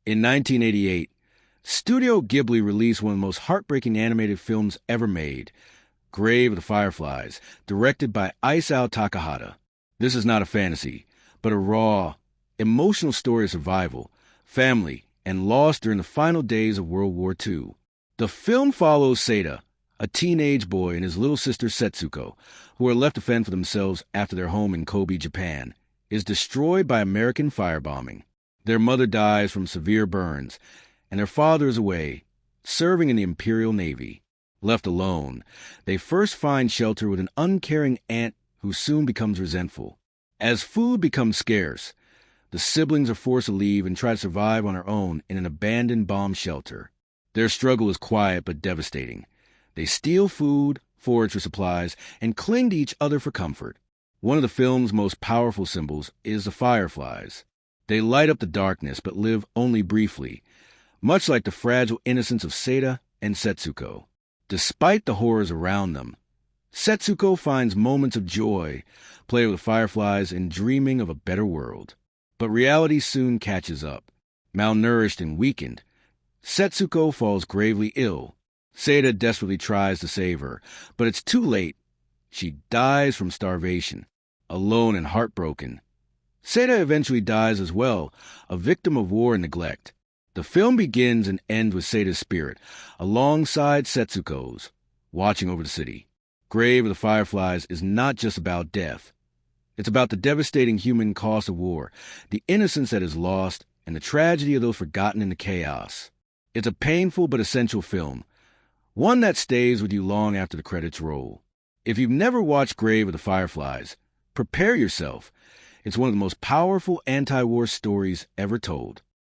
In 1988, Studio Ghibli released one of the most heartbreaking animated films ever made, Grave of the Fireflies, directed by Isao Takahata. This is not a fantasy, but a raw, emotional story of survival, family, and loss during the final days of World War II. The film follows Seita, a teenage boy, and his little sister Setsuko, who are left to fend for themselves after their home in Kobe, Japan, is destroyed by American firebombing. Their mother dies from severe burns, and their father is away, serving in the Imperial Navy. Left alone, they first find shelter with an uncaring aunt who soon becomes resentful. As food becomes scarce, the siblings are forced to leave and try to survive on their own in an abandoned bomb shelter. Their struggle is quiet but devastating. They steal food, forage for supplies, and cling to each other for comfort. One of the film's most powerful symbols is the Fireflies. They light up the darkness but live only briefly, much like the fragile innocence of Seita and Setsuko. Despite the horrors around them, Setsuko finds moments of joy, playing with fireflies and dreaming of a better world. But reality soon catches up. Malnourished and weakened, Setsuko falls gravely ill. Seita desperately tries to save her, but it's too late. She dies from starvation, alone and heartbroken. Seita eventually dies as well, a victim of war and neglect. The film begins and ends with Seita's spirit, alongside Setsuko's, watching over the city. Grave of the Fireflies is not just about death. It's about the devastating human cost of war, the innocence that is lost, and the tragedy of those forgotten in the chaos. It's a painful but essential film, one that stays with you long after the credits roll. If you've never watched Grave of the Fireflies, prepare yourself. It's one of the most powerful anti-war stories ever told.